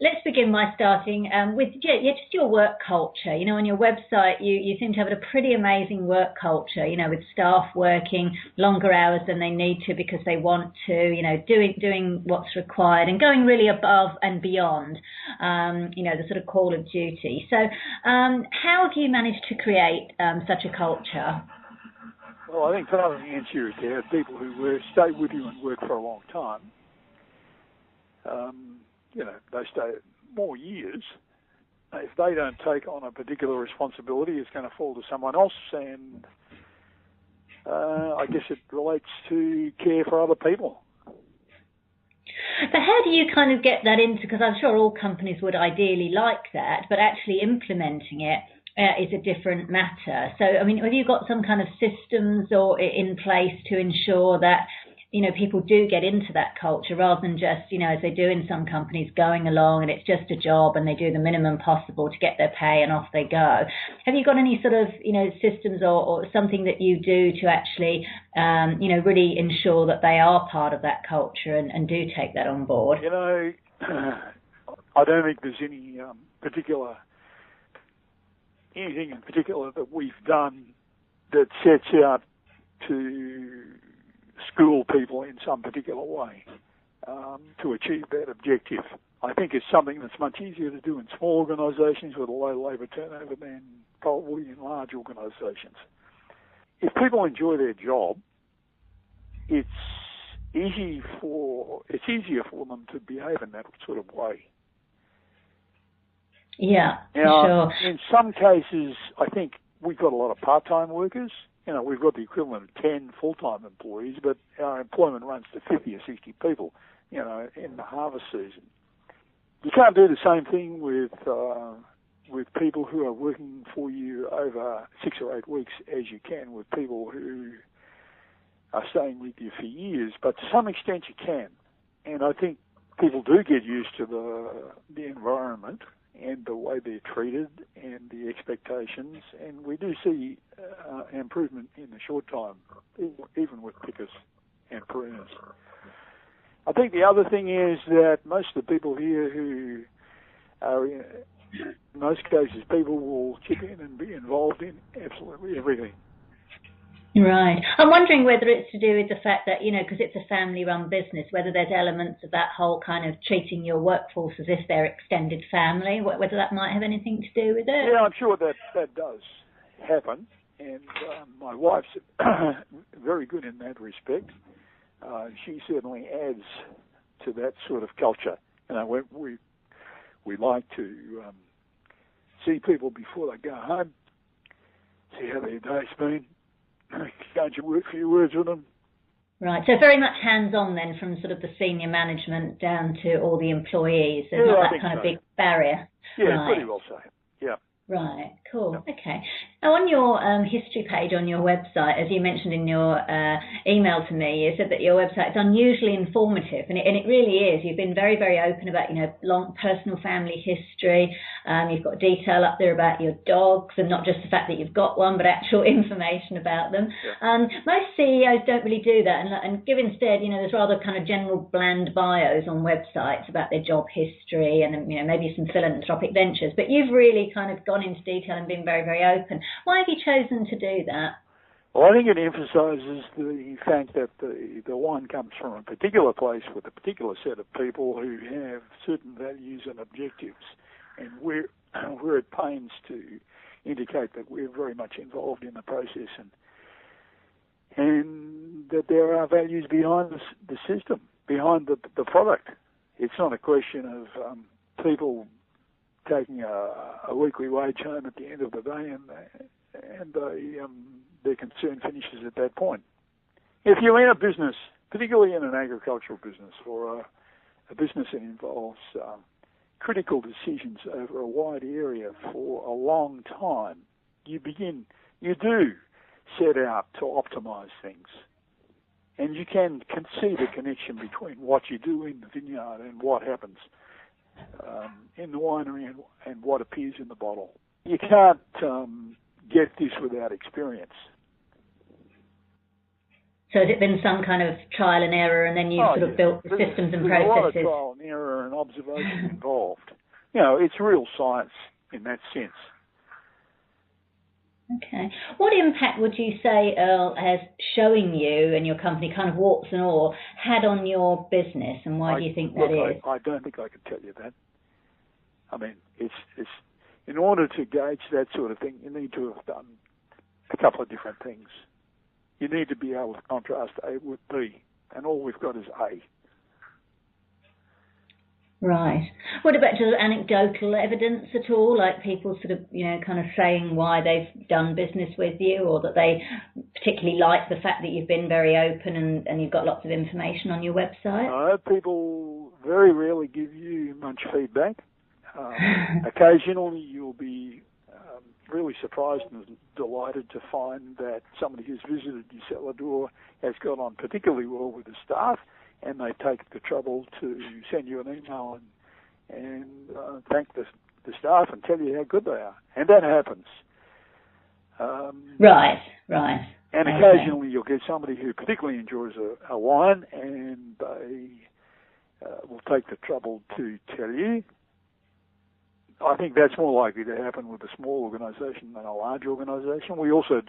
Let's begin by starting with just your work culture. You know, on your website, you seem to have a pretty amazing work culture, you know, with staff working longer hours than they need to because they want to, you know, doing what's required and going really above and beyond, you know, the sort of call of duty. So how have you managed to create such a culture? Well, I think part of the answer is to have people who stay with you and work for a long time. You know, they stay more years. If they don't take on a particular responsibility, it's going to fall to someone else, and I guess it relates to care for other people. But how do you kind of get that into, because I'm sure all companies would ideally like that, but actually implementing it is a different matter. So, I mean, have you got some kind of systems or in place to ensure that, you know, people do get into that culture rather than just, you know, as they do in some companies, going along and it's just a job and they do the minimum possible to get their pay and off they go? Have you got any sort of, you know, systems or something that you do to actually, you know, really ensure that they are part of that culture and do take that on board? You know, I don't think there's any anything in particular that we've done that sets out to school people in some particular way to achieve that objective. I think it's something that's much easier to do in small organisations with a low labour turnover than probably in large organisations. If people enjoy their job, it's easier for them to behave in that sort of way. Yeah, now, sure. In some cases, I think we've got a lot of part-time workers. You know, we've got the equivalent of 10 full-time employees, but our employment runs to 50 or 60 people, you know, in the harvest season. You can't do the same thing with people who are working for you over 6 or 8 weeks as you can with people who are staying with you for years, but to some extent you can. And I think people do get used to the environment and the way they're treated and the expectations, and we do see improvement in the short time, even with pickers and pruners. I think the other thing is that most of the people here who are, in most cases, people will chip in and be involved in absolutely everything. Right. I'm wondering whether it's to do with the fact that, you know, because it's a family-run business, whether there's elements of that whole kind of treating your workforce as if they're extended family, whether that might have anything to do with it. Yeah, I'm sure that does happen, and my wife's very good in that respect. She certainly adds to that sort of culture. You know, we like to see people before they go home, see how their day's been. Can't you work a few words with them? Right, so very much hands-on then from sort of the senior management down to all the employees. There's not that kind of big barrier. Yeah, right. Pretty well so, yeah. Right, cool, okay. Now on your history page on your website, as you mentioned in your email to me, you said that your website is unusually informative, and it really is. You've been very, very open about, you know, long personal family history. You've got detail up there about your dogs, and not just the fact that you've got one, but actual information about them. Yeah. Most CEOs don't really do that, and give instead, you know, there's rather kind of general bland bios on websites about their job history and, you know, maybe some philanthropic ventures. But you've really kind of gone into detail and been very, very open. Why have you chosen to do that? Well, I think it emphasises the fact that the wine comes from a particular place with a particular set of people who have certain values and objectives, and we're at pains to indicate that we're very much involved in the process and that there are values behind the system, behind the product. It's not a question of people taking a weekly wage home at the end of the day and their concern finishes at that point. If you're in a business, particularly in an agricultural business or a business that involves critical decisions over a wide area for a long time, you do set out to optimize things. And you can see the connection between what you do in the vineyard and what happens in the winery and what appears in the bottle. You can't get this without experience. So has it been some kind of trial and error, and then you've sort of built the systems and processes? There's a lot of trial and error and observation involved. You know, it's real science in that sense. Okay. What impact would you say, Erl, has showing you and your company, kind of warts and all, had on your business, and why do you think that is? I don't think I can tell you that. I mean, it's in order to gauge that sort of thing, you need to have done a couple of different things. You need to be able to contrast A with B, and all we've got is A. Right. What about just anecdotal evidence at all, like people sort of, kind of saying why they've done business with you, or that they particularly like the fact that you've been very open and you've got lots of information on your website? No, people very rarely give you much feedback. Occasionally you'll be really surprised and delighted to find that somebody who's visited your cellar door has got on particularly well with the staff, and they take the trouble to send you an email and thank the staff and tell you how good they are. And that happens. Right. And occasionally you'll get somebody who particularly enjoys a wine, and they will take the trouble to tell you. I think that's more likely to happen with a small organisation than a large organisation. We also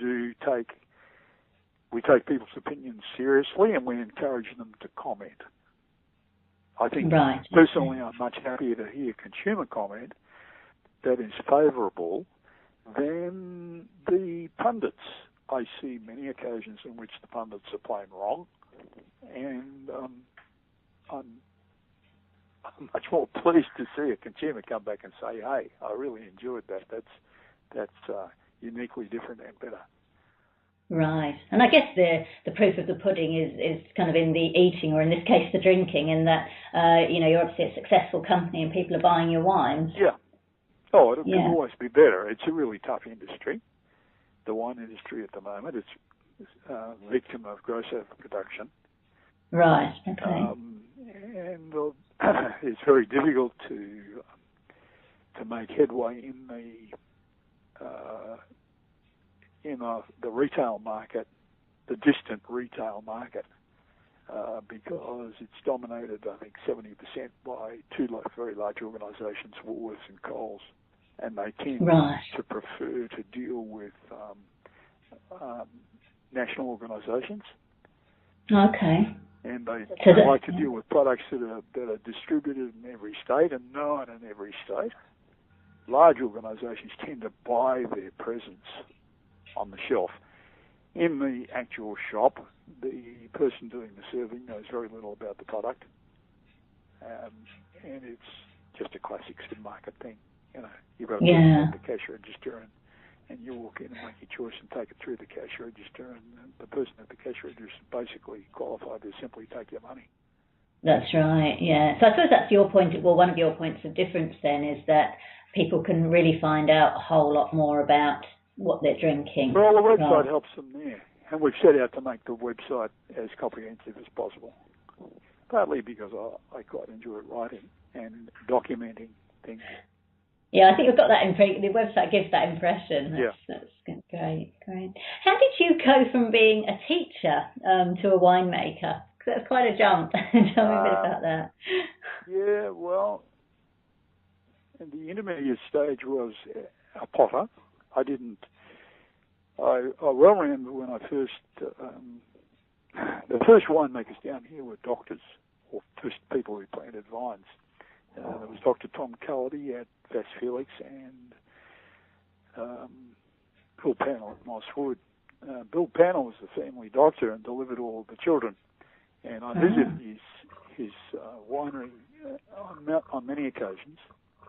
we take people's opinions seriously, and we encourage them to comment. I think personally I'm much happier to hear consumer comment that is favourable than the pundits. I see many occasions in which the pundits are plain wrong, and I'm much more pleased to see a consumer come back and say, "Hey, I really enjoyed that. That's uniquely different and better." Right. And I guess the proof of the pudding is kind of in the eating, or in this case the drinking, in that you're obviously a successful company and people are buying your wines. Yeah. Oh, it can always be better. It's a really tough industry. The wine industry at the moment, it's a victim of gross overproduction. Right. Okay. And it's very difficult to make headway in the retail market, the distant retail market, because it's dominated, I think, 70% by two very large organisations, Woolworths and Coles, and they tend to prefer to deal with national organisations. Okay. And they like to deal with products that are distributed in every state and known in every state. Large organisations tend to buy their presence on the shelf. In the actual shop, the person doing the serving knows very little about the product, and it's just a classic supermarket thing. You've got to put the cash register and you walk in and make your choice and take it through the cash register, and the person at the cash register is basically qualified to simply take your money. That's right, yeah. So I suppose that's your point, well, one of your points of difference then is that people can really find out a whole lot more about what they're drinking. Well, the website helps them there, and we've set out to make the website as comprehensive as possible, partly because I quite enjoy writing and documenting things. Yeah, I think we've got that impression. The website gives that impression. That's great. How did you go from being a teacher to a winemaker? Because that's quite a jump. Tell me a bit about that. Yeah, well, the intermediate stage was a potter. I well remember when I first, the first winemakers down here were doctors, or first people who planted vines. There was Dr. Tom Cullity at Vass Felix and Bill Pannell at Moss Wood. Bill Pannell was the family doctor and delivered all the children. And I visited his winery on many occasions.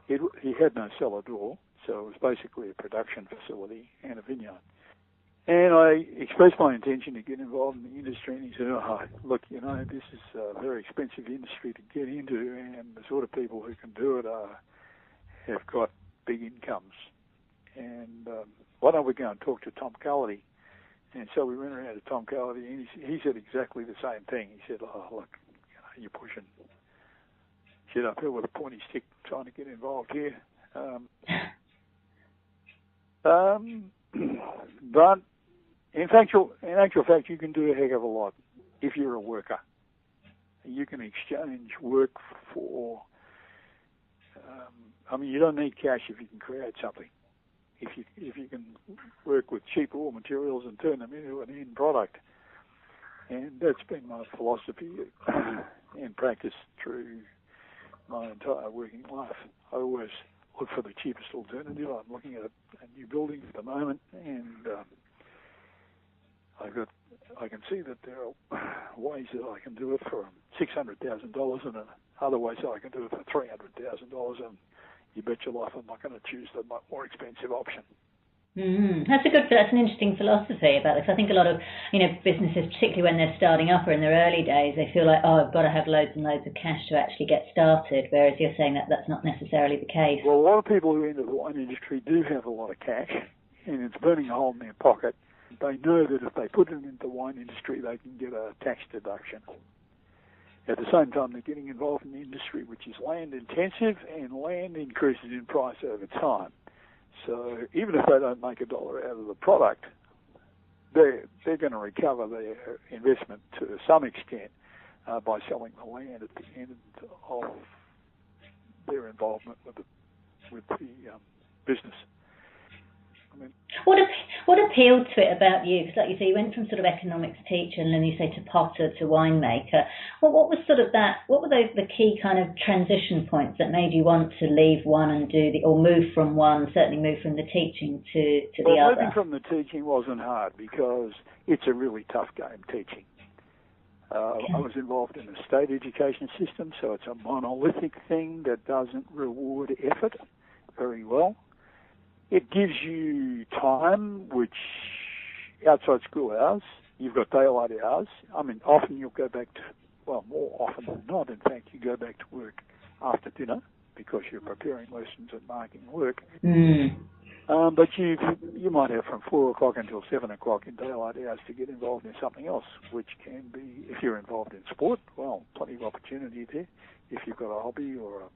He had no cellar door, so it was basically a production facility and a vineyard. And I expressed my intention to get involved in the industry, and he said, look, this is a very expensive industry to get into, and the sort of people who can do it have got big incomes. And why don't we go and talk to Tom Cullity? And so we went around to Tom Cullity, and he said exactly the same thing. He said, look, you're pushing shit up here with a pointy stick trying to get involved here. But In actual fact, you can do a heck of a lot if you're a worker. You can exchange work for. You don't need cash if you can create something. If you can work with cheap raw materials and turn them into an end product, and that's been my philosophy in practice through my entire working life. I always look for the cheapest alternative. I'm looking at a new building at the moment, and I can see that there are ways that I can do it for $600,000 and other ways that I can do it for $300,000. And you bet your life I'm not going to choose the more expensive option. That's an interesting philosophy about this. I think a lot of businesses, particularly when they're starting up or in their early days, they feel like, I've got to have loads and loads of cash to actually get started. Whereas you're saying that that's not necessarily the case. Well, a lot of people who are into the wine industry do have a lot of cash, and it's burning a hole in their pocket. They know that if they put it into the wine industry, they can get a tax deduction. At the same time, they're getting involved in the industry, which is land intensive, and land increases in price over time. So even if they don't make $1 out of the product, they're going to recover their investment to some extent by selling the land at the end of their involvement with the business. What appealed to it about you? Because, like you say, you went from sort of economics teacher, and then you say to potter to winemaker. What was sort of that? What were the key kind of transition points that made you want to leave one and or move from one? Certainly, move from the teaching to the other. Moving from the teaching wasn't hard because it's a really tough game teaching. I was involved in a state education system, so it's a monolithic thing that doesn't reward effort very well. It gives you time, which outside school hours, you've got daylight hours. Often you'll go back to, more often than not, in fact, you go back to work after dinner because you're preparing lessons and marking work. But you might have from 4 o'clock until 7 o'clock in daylight hours to get involved in something else, which can be, if you're involved in sport, plenty of opportunity there. If you've got a hobby or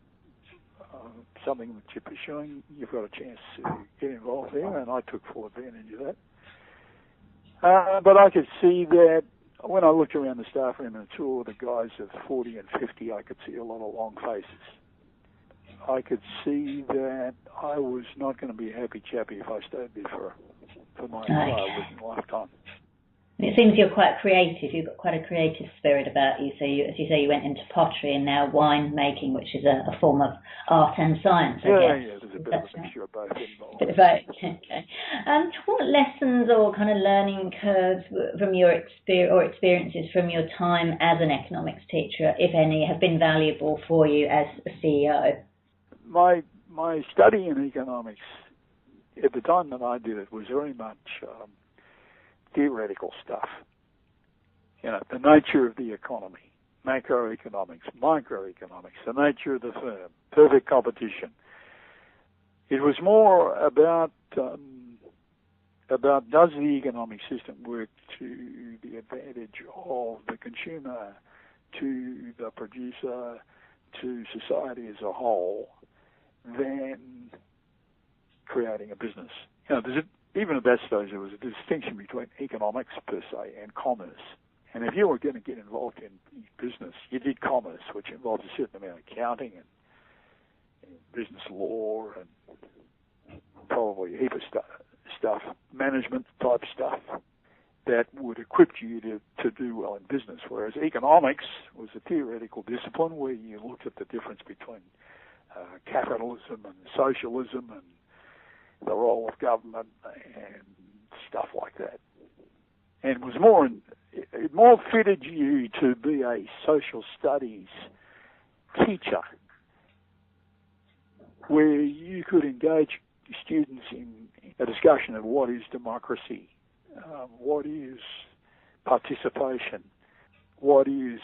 something that you're pursuing, you've got a chance to get involved there, and I took full advantage of that. But I could see that when I looked around the staff room and saw the guys of 40 and 50, I could see a lot of long faces. I could see that I was not going to be a happy chappy if I stayed there for my entire working lifetime. And it seems you're quite creative. You've got quite a creative spirit about you. So, as you say, you went into pottery and now wine making, which is a form of art and science, I guess. Yeah, there's a bit of a mixture of both involved. Okay. What lessons or kind of learning curves from your experiences from your time as an economics teacher, if any, have been valuable for you as a CEO? My study in economics at the time that I did it was very much theoretical stuff. The nature of the economy, macroeconomics, microeconomics, the nature of the firm, perfect competition. It was more about does the economic system work to the advantage of the consumer, to the producer, to society as a whole, than creating a business. Even at that stage, there was a distinction between economics per se and commerce. And if you were going to get involved in business, you did commerce, which involved a certain amount of accounting and business law and probably a heap of stuff, management type stuff that would equip you to do well in business. Whereas economics was a theoretical discipline where you looked at the difference between capitalism and socialism and the role of government and stuff like that. And it more fitted you to be a social studies teacher where you could engage students in a discussion of what is democracy, what is participation, what is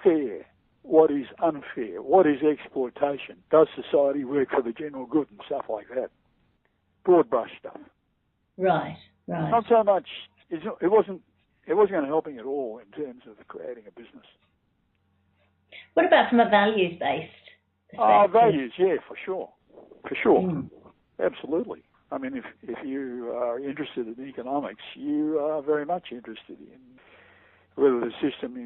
fair, what is unfair, what is exploitation, does society work for the general good and stuff like that. Broad brush stuff. Right. Not so much. It wasn't going to help me at all in terms of creating a business. What about from a values-based perspective? Values, yeah, for sure. Absolutely. I mean, if you are interested in economics, you are very much interested in whether the system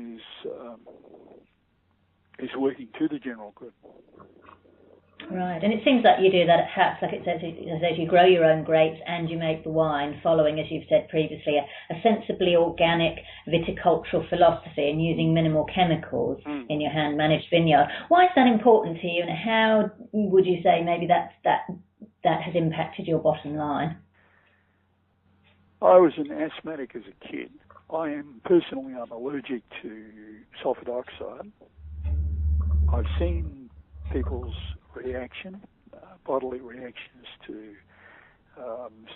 is working to the general good. Right, and it seems like you do that at Happs. Like it says, you grow your own grapes and you make the wine, following, as you've said previously, a sensibly organic viticultural philosophy and using minimal chemicals in your hand-managed vineyard. Why is that important to you, and how would you say maybe that has impacted your bottom line? I was an asthmatic as a kid. I'm allergic to sulfur dioxide. I've seen people's bodily reactions to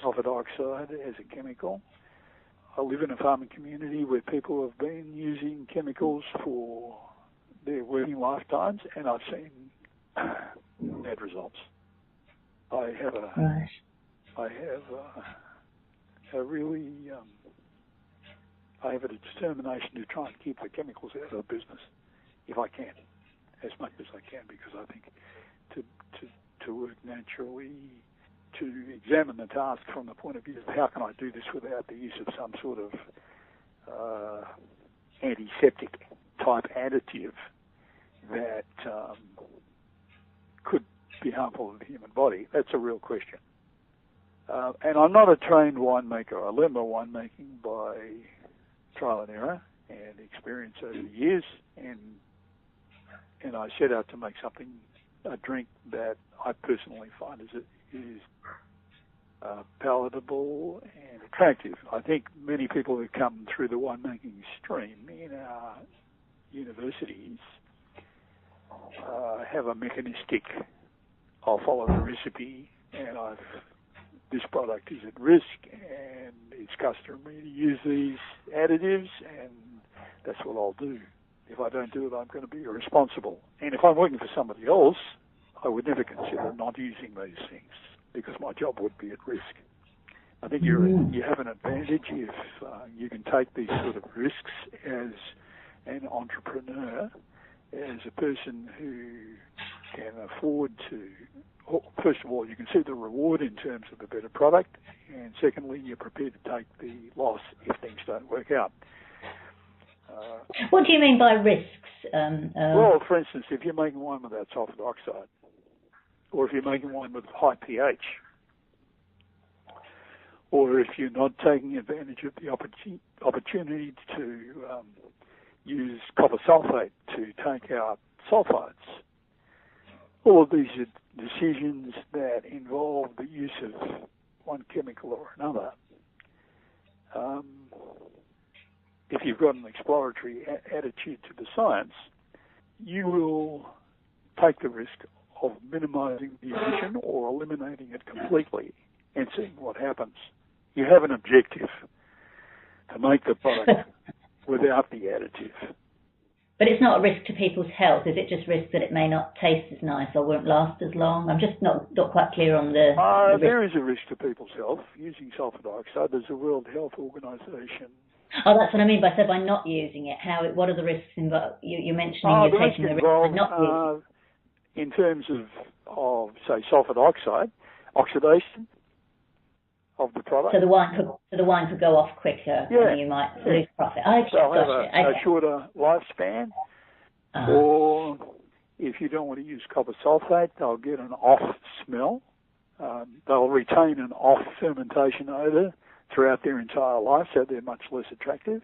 sulfur dioxide as a chemical. I live in a farming community where people have been using chemicals for their working lifetimes, and I've seen bad results. I have a determination to try and keep the chemicals out of the business if I can, as much as I can, because I think to work naturally, to examine the task from the point of view of how can I do this without the use of some sort of antiseptic type additive that could be harmful to the human body. That's a real question. And I'm not a trained winemaker. I learned my winemaking by trial and error and experience over the years, and I set out to make a drink that I personally find is palatable and attractive. I think many people who come through the winemaking stream in our universities have a mechanistic, I'll follow the recipe, and this product is at risk, and it's customary to use these additives, and that's what I'll do. If I don't do it, I'm going to be irresponsible. And if I'm working for somebody else, I would never consider not using these things because my job would be at risk. I think you have an advantage if you can take these sort of risks as an entrepreneur, as a person who can afford to. First of all, you can see the reward in terms of a better product, and secondly, you're prepared to take the loss if things don't work out. What do you mean by risks? Well, for instance, if you're making wine without sulfur dioxide, or if you're making wine with high pH, or if you're not taking advantage of the opportunity to use copper sulfate to take out sulfides, all of these are decisions that involve the use of one chemical or another. If you've got an exploratory attitude to the science, you will take the risk of minimizing the emission or eliminating it completely and seeing what happens. You have an objective to make the product without the additive. But it's not a risk to people's health, is it just risk that it may not taste as nice or won't last as long? I'm just not quite clear on the risk. There is a risk to people's health using sulfur dioxide. There's a World Health Organization. Oh, that's what I mean by not using it. What are the risks involved? You're mentioning you're taking the risk of not using it. In terms of say sulfur dioxide, oxidation of the product. So the wine could go off quicker, and you might lose profit. They'll have a shorter lifespan, or if you don't want to use copper sulfate, they'll get an off smell. They'll retain an off fermentation odor throughout their entire life, so they're much less attractive.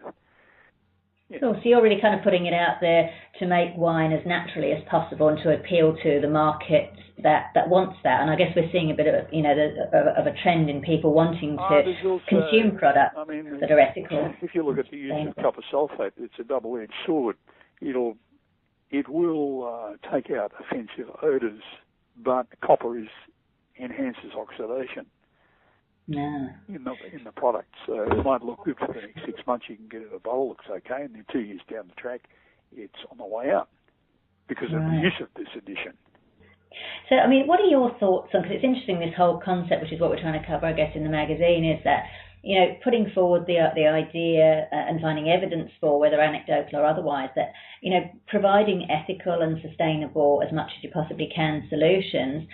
Yeah. Cool. So you're really kind of putting it out there to make wine as naturally as possible and to appeal to the market that wants that. And I guess we're seeing a bit of a trend in people wanting to consume products that are ethical. If you look at the use of copper sulfate, it's a double-edged sword. It will take out offensive odors, but copper enhances oxidation. No. In the product. So it might look good for the next 6 months. You can get it in a bottle, looks okay, and then 2 years down the track, it's on the way out because of the use of this addition. So, I mean, what are your thoughts on, because it's interesting, this whole concept, which is what we're trying to cover, I guess, in the magazine, is that, putting forward the idea and finding evidence for, whether anecdotal or otherwise, that, providing ethical and sustainable, as much as you possibly can, solutions,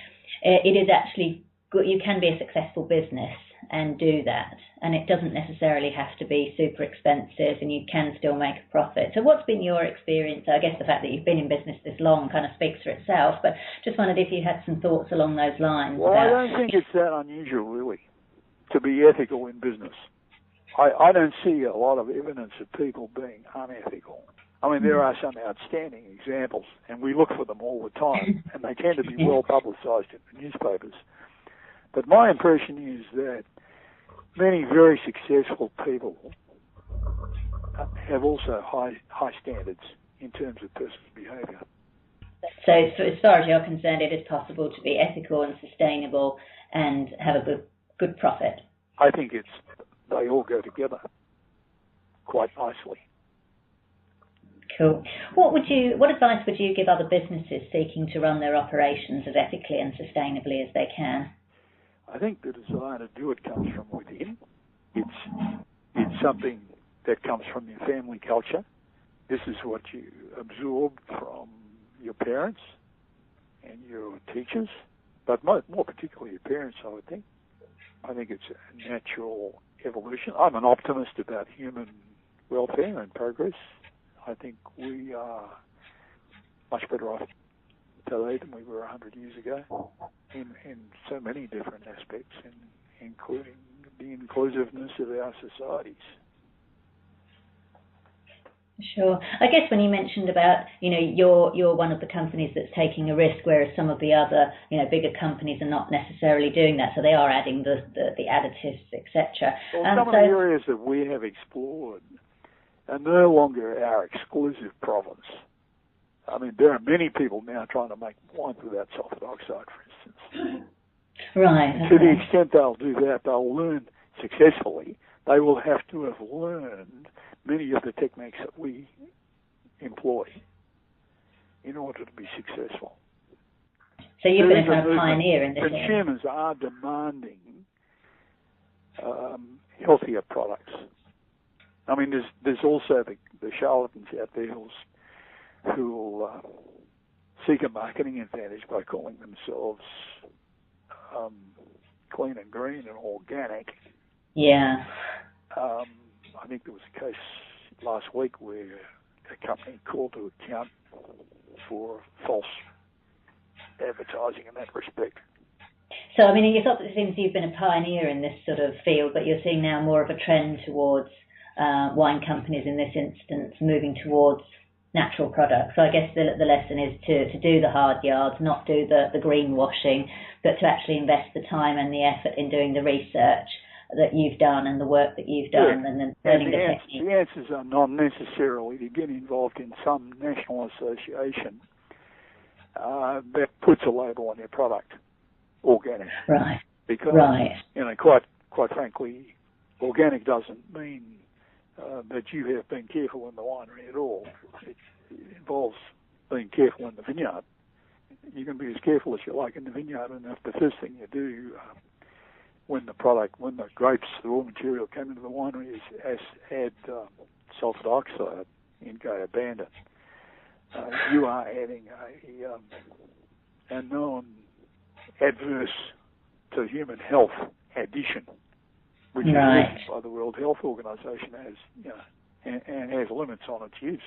it is actually you can be a successful business and do that, and it doesn't necessarily have to be super expensive, and you can still make a profit. So what's been your experience? I guess the fact that you've been in business this long kind of speaks for itself, but just wondered if you had some thoughts along those lines. Well, I don't think it's that unusual, really, to be ethical in business. I don't see a lot of evidence of people being unethical. I mean, there are some outstanding examples, and we look for them all the time, and they tend to be well publicised in the newspapers. But my impression is that many very successful people have also high standards in terms of personal behaviour. So as far as you're concerned, it is possible to be ethical and sustainable and have a good profit? I think they all go together quite nicely. Cool. What advice would you give other businesses seeking to run their operations as ethically and sustainably as they can? I think the desire to do it comes from within. It's something that comes from your family culture. This is what you absorbed from your parents and your teachers, but more particularly your parents, I would think. I think it's a natural evolution. I'm an optimist about human welfare and progress. I think we are much better off today than we were 100 years ago in so many different aspects, including the inclusiveness of our societies. Sure. I guess when you mentioned about, you're one of the companies that's taking a risk, whereas some of the other, bigger companies are not necessarily doing that, so they are adding the additives, etc. Well, some of the areas that we have explored are no longer our exclusive province. I mean, there are many people now trying to make wine without sulfur dioxide, for instance. Right. To the extent they'll do that, they'll learn successfully. They will have to have learned many of the techniques that we employ in order to be successful. So you've been a kind of pioneer in this area. Consumers are demanding healthier products. I mean, there's also the charlatans out there who will seek a marketing advantage by calling themselves clean and green and organic. Yeah. I think there was a case last week where a company called to account for false advertising in that respect. So, I mean, it seems you've been a pioneer in this sort of field, but you're seeing now more of a trend towards wine companies in this instance moving towards natural products. So I guess the lesson is to do the hard yards, not do the greenwashing, but to actually invest the time and the effort in doing the research that you've done and the work that you've done, and then learning the technique. The answers are not necessarily to get involved in some national association that puts a label on their product, organic. Right. Because, quite frankly, organic doesn't mean that you have been careful in the winery at all. It involves being careful in the vineyard. You can be as careful as you like in the vineyard, and if the first thing you do when the grapes, the raw material came into the winery is add sulfur dioxide in Gaia Bandit, you are adding a known adverse to human health addition, which is listed by the World Health Organization as, and has limits on its use,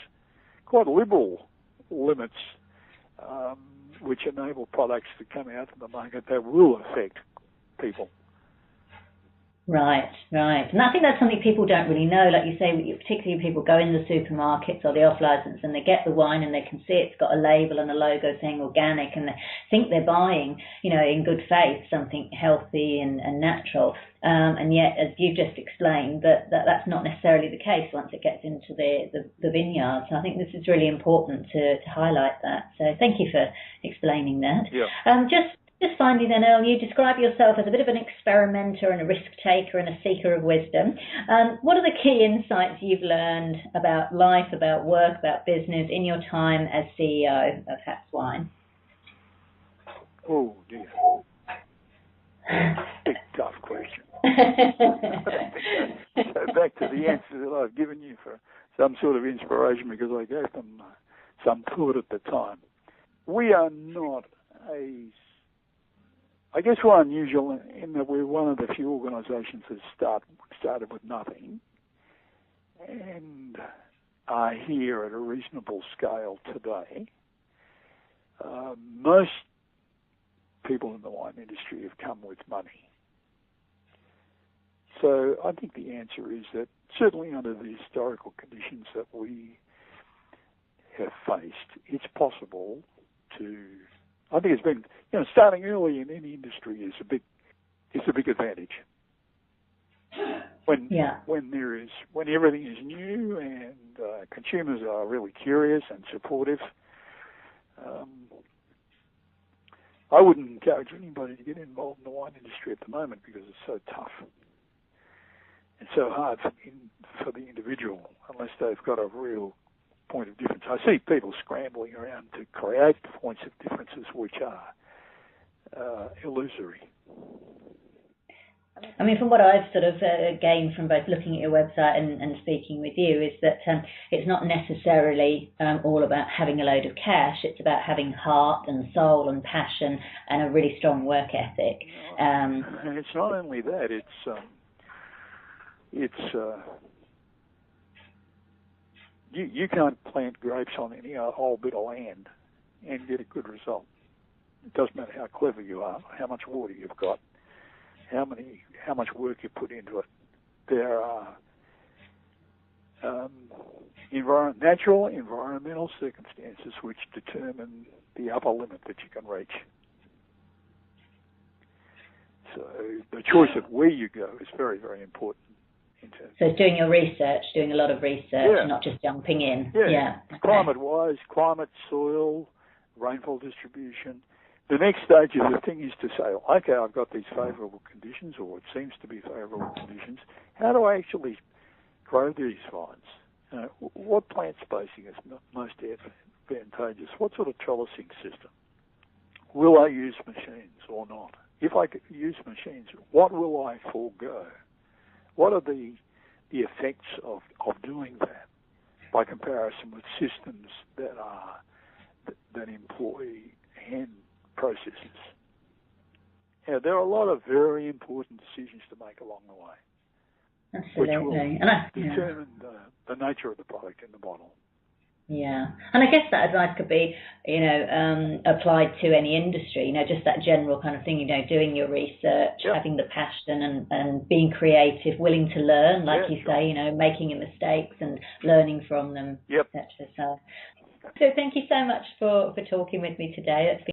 quite liberal limits, which enable products to come out to the market that will affect people. Right. And I think that's something people don't really know. Like you say, particularly people go in the supermarkets or the off-license and they get the wine and they can see it's got a label and a logo saying organic, and they think they're buying, in good faith, something healthy and natural. And yet, as you just explained, that's not necessarily the case once it gets into the vineyard. So I think this is really important to highlight that. So thank you for explaining that. Yeah. Just finally then, Erl, you describe yourself as a bit of an experimenter and a risk taker and a seeker of wisdom. What are the key insights you've learned about life, about work, about business in your time as CEO of Happs Wine? Oh, dear. Big, tough question. So back to the answer that I've given you for some sort of inspiration, because I gave them some thought at the time. We are not a I guess we're unusual in that we're one of the few organisations that started with nothing and are here at a reasonable scale today. Most people in the wine industry have come with money. So I think the answer is that certainly under the historical conditions that we have faced, it's possible to. I think it's been, starting early in any industry is a big advantage. When everything is new and consumers are really curious and supportive. I wouldn't encourage anybody to get involved in the wine industry at the moment because it's so tough and so hard for the individual unless they've got a real point of difference. I see people scrambling around to create points of differences which are illusory. I mean, from what I've sort of gained from both looking at your website and speaking with you is that it's not necessarily all about having a load of cash. It's about having heart and soul and passion and a really strong work ethic. And it's not only that, you can't plant grapes on any old bit of land and get a good result. It doesn't matter how clever you are, how much water you've got, how much work you put into it. There are natural environmental circumstances which determine the upper limit that you can reach. So the choice of where you go is very, very important. So it's doing your research, doing a lot of research, not just jumping in. Yeah. Okay. Climate-wise, climate, soil, rainfall distribution. The next stage of the thing is to say, okay, I've got these favourable conditions, or it seems to be favourable conditions. How do I actually grow these vines? What plant spacing is most advantageous? What sort of trellising system? Will I use machines or not? If I use machines, what will I forego? What are the effects of doing that by comparison with systems that employ hand processes? There are a lot of very important decisions to make along the way. Absolutely. Which will determine the nature of the product in the bottle. Yeah, and I guess that advice could be, applied to any industry, just that general kind of thing, doing your research, having the passion and being creative, willing to learn, like you say, making your mistakes and learning from them, etc. So thank you so much for talking with me today. It's been